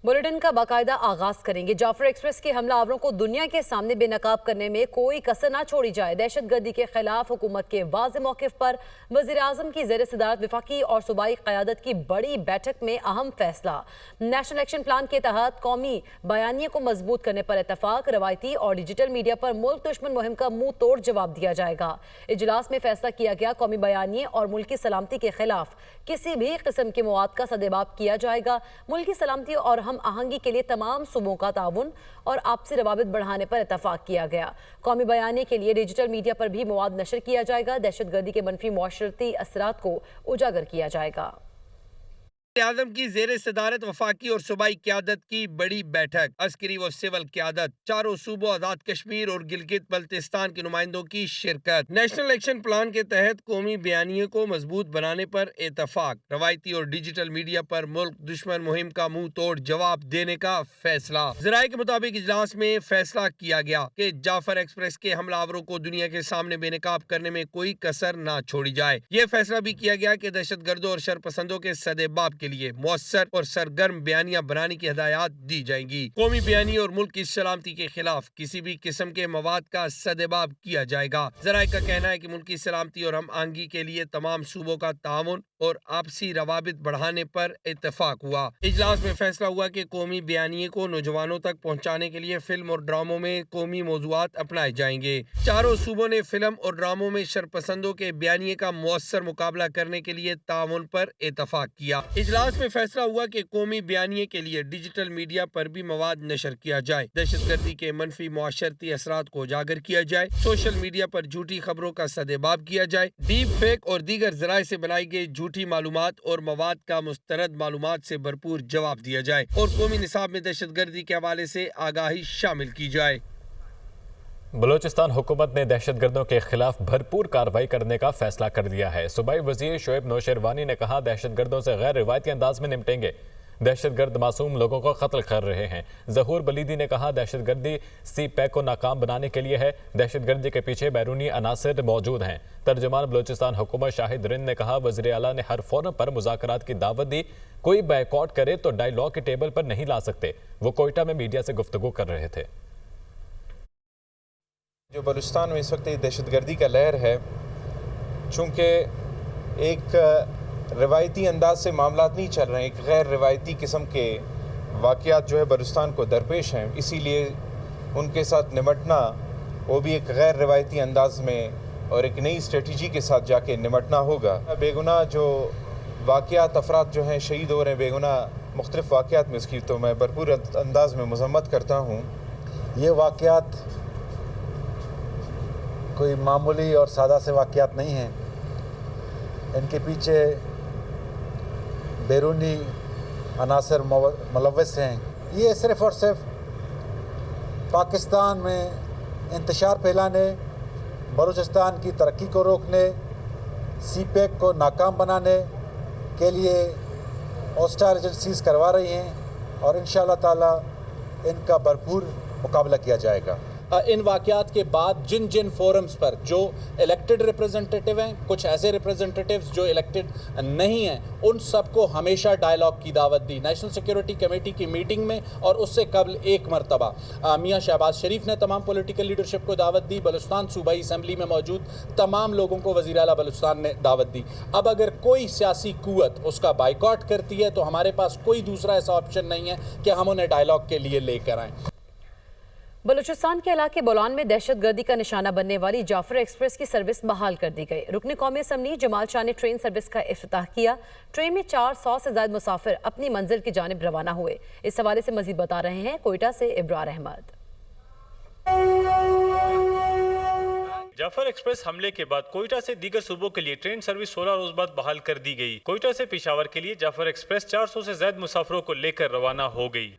Bulletin का बाकायदा आगाज करेंगे। जाफर एक्सप्रेस के हमला आवरों को दुनिया के सामने बेनकाब करने में कोई कसर न छोड़ी जाए। दहशत गर्दी के खिलाफ हुकूमत के वाज़ेह मौक़िफ़ पर वज़ीर आज़म की ज़ेर सदारत वफाकी और सूबाई क़यादत की बड़ी बैठक में अहम फैसला। नेशनल एक्शन प्लान के तहत कौमी बयानिए को मजबूत करने पर इतफाक। रवायती और डिजिटल मीडिया पर मुल्क दुश्मन मुहिम का मुंह तोड़ जवाब दिया जाएगा। इजलास में फैसला किया गया, कौमी बयानिए और मुल्की सलामती के खिलाफ किसी भी किस्म के मवाद का सदेबाब किया जाएगा। मुल्की सलामती और हम आहंगी के लिए तमाम सूबों का ताउन और आपसी रवाबित बढ़ाने पर इतफाक किया गया। कौमी बयानी के लिए डिजिटल मीडिया पर भी मवाद नशर किया जाएगा। दहशत गर्दी के मनफी मुआशरती असरात को उजागर किया जाएगा। आज़म की ज़ेर सदारत वफाकी और सूबाई क़यादत की बड़ी बैठक। अस्करी व सिविल क़यादत, चारों सूबों, आज़ाद कश्मीर और गिलगित बल्तिस्तान के नुमाइंदों की शिरकत। नेशनल एक्शन प्लान के तहत कौमी बयानिए को मजबूत बनाने पर इतफाक। रवायती और डिजिटल मीडिया पर मुल्क दुश्मन मुहिम का मुंह तोड़ जवाब देने का फैसला। ज़राए के मुताबिक इजलास में फैसला किया गया कि जाफर एक्सप्रेस के हमलावरों को दुनिया के सामने बेनकाब करने में कोई कसर न छोड़ी जाए। ये फैसला भी किया गया कि दहशत गर्दों और शरपसंदों के सदेबाब के लिए मौसर और सरगर्म बयानियां बनाने की हिदायत दी जाएंगी। कौमी बयानी और मुल्क की सलामती के खिलाफ किसी भी किस्म के मवाद का सदेबाब किया जाएगा। जराये का कहना है कि मुल्की सलामती और हम आहंगी के लिए तमाम सूबों का ताउन और आपसी रवाबित बढ़ाने पर इतफाक हुआ। इजलास में फैसला हुआ कि कौमी बयानिए को नौजवानों तक पहुँचाने के लिए फिल्म और ड्रामों में कौमी मौजूआत अपनाए जाएंगे। चारों सूबों ने फिल्म और ड्रामों में शरपसंदों के बयानिए का मौसर मुकाबला करने के लिए ताउन पर इतफाक किया। इजलास में फैसला हुआ कि कौमी बयानिए के लिए डिजिटल मीडिया पर भी मवाद नशर किया जाए। दहशत गर्दी के मनफी मुआशरती असरात को उजागर किया जाए। सोशल मीडिया पर झूठी खबरों का सदेबाब किया जाए। डीप फेक और दीगर जराये से बनाई गई झूठी मालूमात और मवाद का मुस्तरद मालूमात से भरपूर जवाब दिया जाए और कौमी निसाब में दहशत गर्दी के हवाले से आगाही शामिल की जाए। बलूचिस्तान हुकूमत ने दहशत गर्दों के खिलाफ भरपूर कार्रवाई करने का फैसला कर दिया है। सूबाई वजीर शोएब नौशेरवानी ने कहा, दहशत गर्दों से गैर रिवायती अंदाज में निपटेंगे। दहशत गर्द मासूम लोगों को कत्ल कर रहे हैं। जहूर बलीदी ने कहा, दहशत गर्दी सी पैक को नाकाम बनाने के लिए है। दहशत गर्दी के पीछे बैरूनी अनासर मौजूद हैं। तर्जुमान बलूचिस्तान हुकूमत शाहिद रिंद ने कहा, वज़ीर आला ने हर फोरम पर मुज़ाकरात की दावत दी। कोई बायकॉट करे तो डायलॉग के टेबल पर नहीं ला सकते। वो कोयटा में मीडिया से गुफ्तगू कर रहे थे। जो बलूचिस्तान में इस वक्त दहशत गर्दी का लहर है, चूँकि एक रवायती अंदाज से मामला नहीं चल रहे हैं, एक गैर रवायती किस्म के वाक़यात जो है बलूचिस्तान को दरपेश हैं, इसीलिए उनके साथ निमटना, वो भी एक गैर रवायती अंदाज में और एक नई स्ट्रेटजी के साथ जाके निमटना होगा। बेगुनाह जो वाक़यात अफराद जो हैं शहीद हो रहे हैं बेगुनाह मुख्तलिफ वाक़यात में, उसकी तो मैं भरपूर अंदाज में मज़म्मत करता हूँ। ये वाक़यात कोई मामूली और सादा से वाक़यात नहीं हैं। इनके पीछे बैरूनी अनासर मुलव्वस हैं। ये सिर्फ़ और सिर्फ पाकिस्तान में इंतशार फैलाने, बलूचिस्तान की तरक्की को रोकने, सी पैक को नाकाम बनाने के लिए हॉस्टाइल एजेंसीज करवा रही हैं और इंशाअल्लाह ताला इनका भरपूर मुकाबला किया जाएगा। इन वाक़यात के बाद जिन जिन फोरम्स पर जो इलेक्टेड रिप्रेजेंटेटिव हैं, कुछ ऐसे रिप्रेजेंटेटिव्स जो इलेक्टेड नहीं हैं, उन सबको हमेशा डायलॉग की दावत दी। नेशनल सिक्योरिटी कमेटी की मीटिंग में और उससे कबल एक मरतबा मियाँ शहबाज शरीफ ने तमाम पॉलिटिकल लीडरशिप को दावत दी। बलूचिस्तान सूबाई असम्बली में मौजूद तमाम लोगों को वज़ीर आला बलूचिस्तान ने दावत दी। अब अगर कोई सियासी कुव्वत उसका बाइकॉट करती है तो हमारे पास कोई दूसरा ऐसा ऑप्शन नहीं है कि हम उन्हें डायलॉग के लिए लेकर आएँ। बलूचिस्तान के इलाके बोलान में दहशत गर्दी का निशाना बनने वाली जाफर एक्सप्रेस की सर्विस बहाल कर दी गई। रुकन कौमी असम्बली जमाल शाह ने ट्रेन सर्विस का इफ्तिताह किया। ट्रेन में 400 से ज्यादा मुसाफिर अपनी मंजिल की जानिब रवाना हुए। इस हवाले से मजीद बता रहे हैं कोयटा से इब्रार अहमद। जाफर एक्सप्रेस हमले के बाद कोयटा से दीगर सूबों के लिए ट्रेन सर्विस 16 रोज बाद बहाल कर दी गई। कोयटा से पेशावर के लिए जाफर एक्सप्रेस 400 से ज्यादा मुसाफिरों को लेकर रवाना हो गई।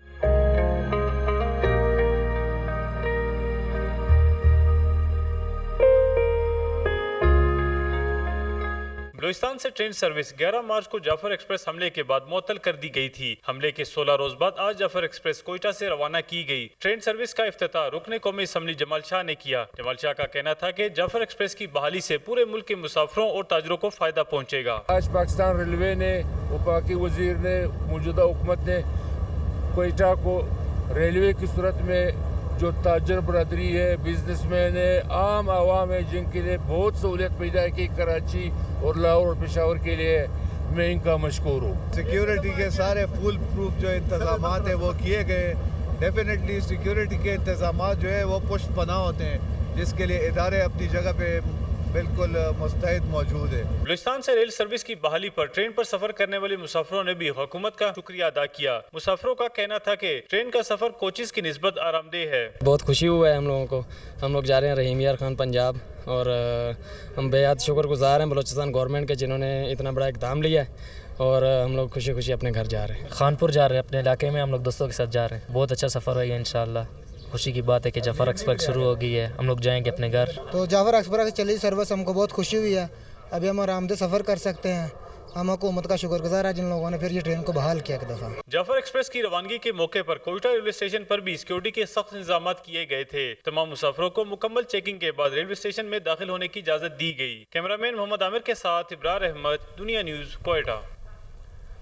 बलूचिस्तान से ट्रेन सर्विस 11 मार्च को जाफर एक्सप्रेस हमले के बाद मुअत्तल कर दी गई थी। हमले के 16 रोज बाद आज जाफर एक्सप्रेस कोयटा से रवाना की गई। ट्रेन सर्विस का इफ्तिताह रुकन कौमी असम्बली जमाल शाह ने किया। जमाल शाह का कहना था कि जाफर एक्सप्रेस की बहाली से पूरे मुल्क के मुसाफिरों और ताजरों को फायदा पहुँचेगा। आज पाकिस्तान रेलवे ने, वफाकी वजीर ने, मौजूदा हुकूमत ने कोयटा को रेलवे की सूरत में जो ताजर बरदरी है, बिजनेसमैन है, आम आवाम है, जिनके लिए बहुत सहूलियत पैदा की कराची और लाहौर और पेशावर के लिए, मैं इनका मशकूर हूँ। सिक्योरिटी के सारे फुल प्रूफ जो इंतजाम हैं वो किए गए। डेफिनेटली सिक्योरिटी के इंतजाम जो है वो पुष्ट पनाह होते हैं, जिसके लिए इदारे अपनी जगह पे बिल्कुल मुस्तैद मौजूद है। बलूचिस्तान से रेल सर्विस की बहाली पर ट्रेन पर सफर करने वाले मुसाफिरों ने भी हुकूमत का शुक्रिया अदा किया। मुसाफिरों का कहना था कि ट्रेन का सफर कोचेस की निस्बत आरामदेह है। बहुत खुशी हुआ है हम लोगों को। हम लोग जा रहे हैं रहीम यार खान पंजाब, और हम बेहद शुक्रगुजार हैं बलूचिस्तान गवर्नमेंट के, जिन्होंने इतना बड़ा इक़दाम लिया है, और हम लोग खुशी खुशी अपने घर जा रहे हैं। खानपुर जा रहे हैं, अपने इलाके में हम लोग दोस्तों के साथ जा रहे हैं। बहुत अच्छा सफ़र होगा इंशाल्लाह। खुशी की बात है कि जाफर एक्सप्रेस शुरू हो गई है, हम लोग जाएंगे अपने घर। तो जाफर एक्सप्रेस की चली सर्विस हमको बहुत खुशी हुई है। अभी हम आरामदेह सफ़र कर सकते हैं। हम हुकूमत का शुक्रगुजार है जिन लोगों ने फिर ये ट्रेन को बहाल किया एक दफ़ा। जाफर एक्सप्रेस की रवानगी के मौके पर कोयटा रेलवे स्टेशन पर भी सिक्योरिटी के सख्त इंतजाम किए गए थे। तमाम मुसाफिरों को मुकम्मल चेकिंग के बाद रेलवे स्टेशन में दाखिल होने की इजाज़त दी गई। कैमरामैन मोहम्मद आमिर के साथ इब्रार अहमद, दुनिया न्यूज़, कोयटा।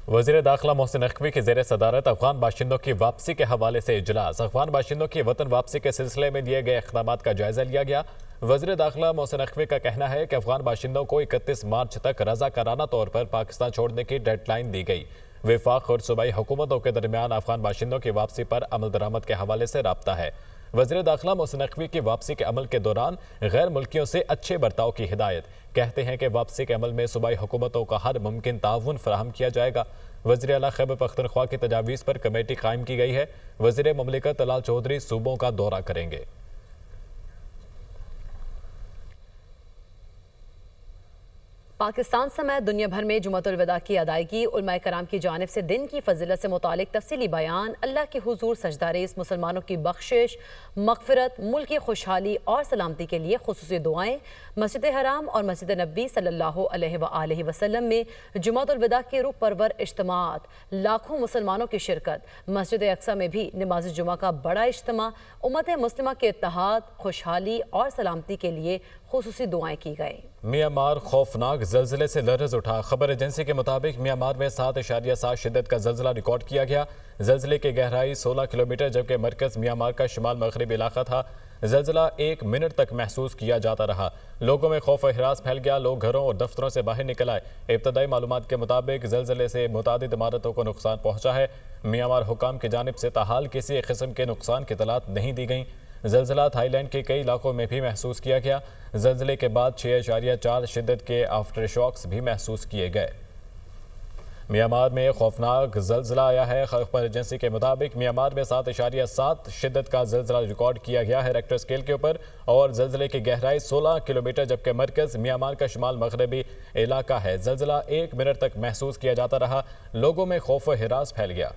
वज़ीर दाखिला मोहसिन नकवी की ज़ेर सदारत अफगान बाशिंदों की वापसी के हवाले से इजलास। अफगान बाशिंदों की वतन वापसी के सिलसिले में लिए गए इक़दामात का जायज़ा लिया गया। वज़ीर दाखिला मोहसिन नकवी का कहना है कि अफगान बाशिंदों को 31 मार्च तक रज़ाकाराना तौर पर पाकिस्तान छोड़ने की डेडलाइन दी गई। वफाक और सूबाई हुकूमतों के दरमियान अफगान बाशिंदों की वापसी पर अमल दरामद के हवाले से राब्ता है। वज़ीर दाखिला मोहसिन नकवी की वापसी के अमल के दौरान गैर मुल्कियों से अच्छे बर्ताव की हिदायत। कहते हैं कि वापसी के अमल में सूबाई हुकूमतों का हर मुमकिन ताउन फराहम किया जाएगा। वज़ीर आला खैबर पख्तूनख्वा की तजावीज़ पर कमेटी कायम की गई है। वज़ीर ममलिकत लाल चौधरी सूबों का दौरा करेंगे। पाकिस्तान समेत दुनिया भर में जुमअतुल विदा की अदायगी उलमाए कराम की जानिब से दिन की फजीलत से मुतालिक तफसीली बयान, अल्लाह के हुजूर सजदा रेज़ मुसलमानों की बख्शिश, मगफिरत, मुल्क की खुशहाली और सलामती के लिए खुसूसी दुआएं। मस्जिद हराम और मस्जिद नबी सल्लल्लाहु अलैहि वसल्लम में जुमअतुल विदा के रूह परवर इज्तिमात, लाखों मुसलमानों की शिरकत। मस्जिद अक्सा में भी नमाज जुमा का बड़ा इज्तिमा। उम्मत मुस्लिमा के इत्तेहाद, खुशहाली और सलामती के लिए खुसूसी दुआएं की गई। म्यांमार खौफनाक ज़लज़ले से लर्ज़ उठा। खबर एजेंसी के मुताबिक म्यांमार में 7.7 शिद्दत का ज़लज़ला रिकॉर्ड किया गया। ज़लज़ले की गहराई 16 किलोमीटर, जबकि मरकज़ म्यांमार का शुमाल मगरबी इलाका था। ज़लज़ला 1 मिनट तक महसूस किया जाता रहा। लोगों में खौफ और हिरास फैल गया। लोग घरों और दफ्तरों से बाहर निकल आए। इब्तदाई मालूमात के मुताबिक ज़लज़ले से मुतादिद इमारतों को नुकसान पहुँचा है। म्यांमार हुकाम की जानिब से ताहाल किसी किस्म के नुकसान की इतलात नहीं दी गई। ज़लज़ला थाईलैंड के कई इलाकों में भी महसूस किया गया। ज़लज़ले के बाद 6.4 शिद्दत के आफ्टर शॉक्स भी महसूस किए गए। म्यांमार में खौफनाक ज़लज़ला आया है। खबर एजेंसी के मुताबिक म्यांमार में 7.7 शिद्दत का ज़लज़ला रिकॉर्ड किया गया है रेक्टर स्केल के ऊपर, और ज़लज़ले की गहराई 16 किलोमीटर, जबकि मरकज़ म्यांमार का शुमाल मगरबी इलाका है। ज़लज़ला 1 मिनट तक महसूस किया जाता रहा। लोगों में खौफ व हिरास फैल गया।